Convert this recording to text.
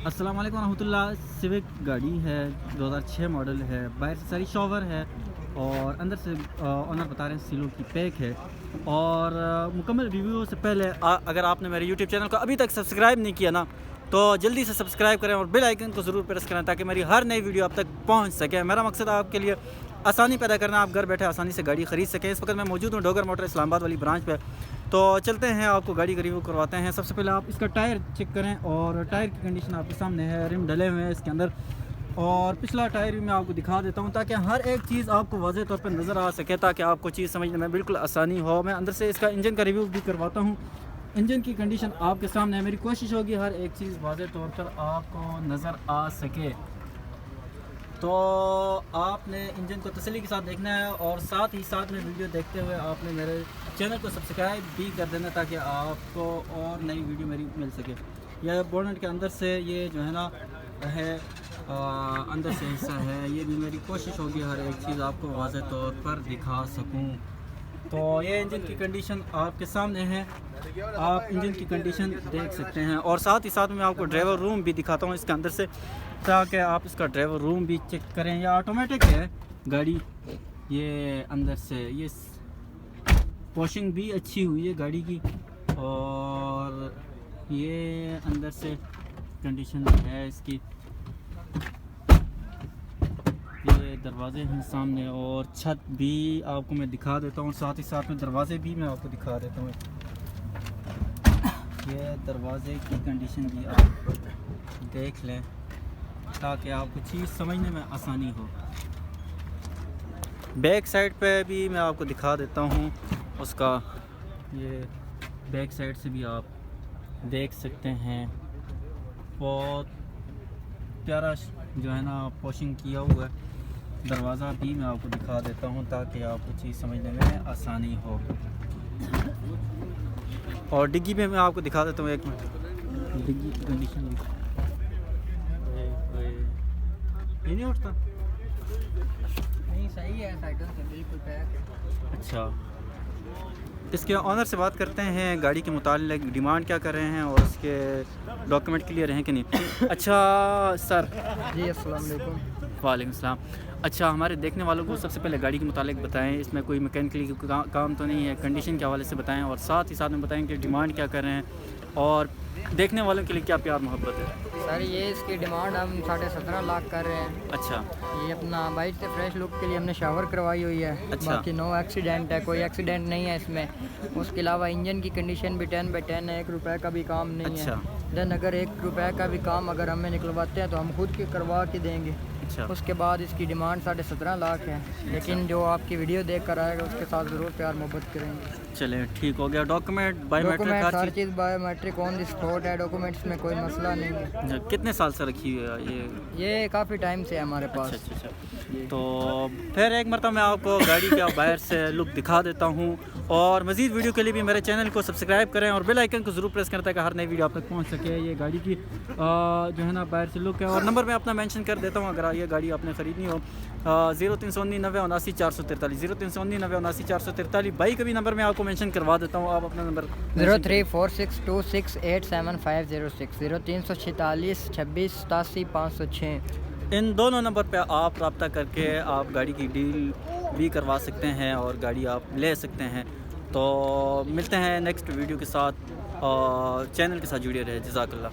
अस्सलाम वालेकुम रहमतुल्लाह। सिविक गाड़ी है, 2006 मॉडल है, बाहर से सारी शॉवर है और अंदर से ऑनर बता रहे हैं सीलो की पैक है। और मुकम्मल रिव्यू से पहले अगर आपने मेरे यूट्यूब चैनल को अभी तक सब्सक्राइब नहीं किया ना, तो जल्दी से सब्सक्राइब करें और बेल आइकन को ज़रूर प्रेस करें ताकि मेरी हर नई वीडियो आप तक पहुंच सके। मेरा मकसद आपके लिए आसानी पैदा करना, आप घर बैठे आसानी से गाड़ी ख़रीद सकें। इस वक्त मैं मौजूद हूँ डोगर मोटर इस्लामाबाद वाली ब्रांच पे। तो चलते हैं, आपको गाड़ी का रिव्यू करवाते हैं। सबसे पहले आप इसका टायर चेक करें और टायर की कंडीशन आपके सामने है। रिम डले हुए हैं इसके अंदर और पिछला टायर भी मैं आपको दिखा देता हूँ ताकि हर एक चीज़ आपको वाज़ेह तौर पर नज़र आ सके, ताकि आपको चीज़ समझने में बिल्कुल आसानी हो। मैं अंदर से इसका इंजन का रिव्यू भी करवाता हूँ। इंजन की कंडीशन आपके सामने है। मेरी कोशिश होगी हर एक चीज़ वाज़ेह तौर पर आपको नज़र आ सके। तो आपने इंजन को तसल्ली के साथ देखना है और साथ ही साथ में वीडियो देखते हुए आपने मेरे चैनल को सब्सक्राइब भी कर देना ताकि आपको और नई वीडियो मेरी मिल सके। यह बोनट के अंदर से ये जो है ना है अंदर से हिस्सा है, ये भी मेरी कोशिश होगी हर एक चीज़ आपको वाज़ेह तौर पर दिखा सकूं। तो ये इंजन की कंडीशन आपके सामने है, आप इंजन की कंडीशन देख सकते हैं। और साथ ही साथ मैं आपको ड्राइवर रूम भी दिखाता हूँ इसके अंदर से, ताकि आप इसका ड्राइवर रूम भी चेक करें। यह ऑटोमेटिक है गाड़ी, ये अंदर से ये वॉशिंग भी अच्छी हुई है गाड़ी की और ये अंदर से कंडीशन है इसकी। ये दरवाजे हैं सामने और छत भी आपको मैं दिखा देता हूँ, साथ ही साथ में दरवाजे भी मैं आपको दिखा देता हूँ। ये दरवाजे की कंडीशन भी आप देख लें ताकि आपको चीज़ समझने में आसानी हो। बैक साइड पे भी मैं आपको दिखा देता हूँ उसका, ये बैक साइड से भी आप देख सकते हैं। बहुत प्यारा जो है ना पॉशिंग किया हुआ है। दरवाज़ा भी मैं आपको दिखा देता हूँ ताकि आपको चीज़ समझने में आसानी हो। और डिग्गी में मैं आपको दिखा देता हूँ, एक मिनट। डिग्गी की कंडीशन ये नहीं उठता, नहीं सही है, साइकिल से बिल्कुल पैक है। अच्छा, इसके ऑनर से बात करते हैं गाड़ी के मुतालिक, डिमांड क्या कर रहे हैं और इसके डॉक्यूमेंट क्लियर हैं कि नहीं। अच्छा सर जी अस्सलाम वालेकुम। वालेकुम सलाम। अच्छा, हमारे देखने वालों को सबसे पहले गाड़ी के मुतालिक बताएं, इसमें कोई मैकेनिकली काम तो नहीं है, कंडीशन के हवाले से बताएं और साथ ही साथ में बताएं कि डिमांड क्या कर रहे हैं और देखने वालों के लिए क्या प्यार मोहब्बत है। सर ये इसकी डिमांड हम 17.5 लाख कर रहे हैं। अच्छा, ये अपना बाइक से फ्रेश लुक के लिए हमने शावर करवाई हुई है। अच्छा। बाकी नो एक्सीडेंट है, कोई एक्सीडेंट नहीं है इसमें। उसके अलावा इंजन की कंडीशन भी 10/10 है, 1 रुपये का भी काम नहीं है। देन अगर 1 रुपये का भी काम अगर हमें निकलवाते हैं तो हम खुद के करवा के देंगे। अच्छा। उसके बाद इसकी डिमांड 17.5 लाख है, लेकिन जो आपकी वीडियो देख कर आएगा उसके साथ ज़रूर प्यार मोहब्बत करेंगे। चलें ठीक हो गया। Document biometric her cheese biometric on the spot है, डॉक्यूमेंट्स में कोई मसला नहीं है। कितने साल से रखी हुई है ये काफ़ी टाइम से है हमारे पास। अच्छा। तो फिर एक मरतबा मैं आपको गाड़ी का बाहर से लुक दिखा देता हूँ और मज़ीद वीडियो के लिए भी मेरे चैनल को सब्सक्राइब करें और बेल आइकन को ज़रूर प्रेस करें ताकि हर नई वीडियो आप तक पहुँच सके। ये गाड़ी की जो है ना बाहर से लुक है और नंबर मैं अपना मेंशन कर देता हूँ अगर ये गाड़ी आपने ख़रीदनी हो। 0319 90 79 443 0319 90 79 443। भाई का भी नंबर मैं आपको मेंशन करवा देता हूँ, आप अपना नंबर 0346268750 0346 26 87 506। इन दोनों नंबर पे आप रब्ता करके आप गाड़ी की डील भी करवा सकते हैं और गाड़ी आप ले सकते हैं। तो मिलते हैं नेक्स्ट वीडियो के साथ और चैनल के साथ जुड़े रहे। जज़ाकल्लाह।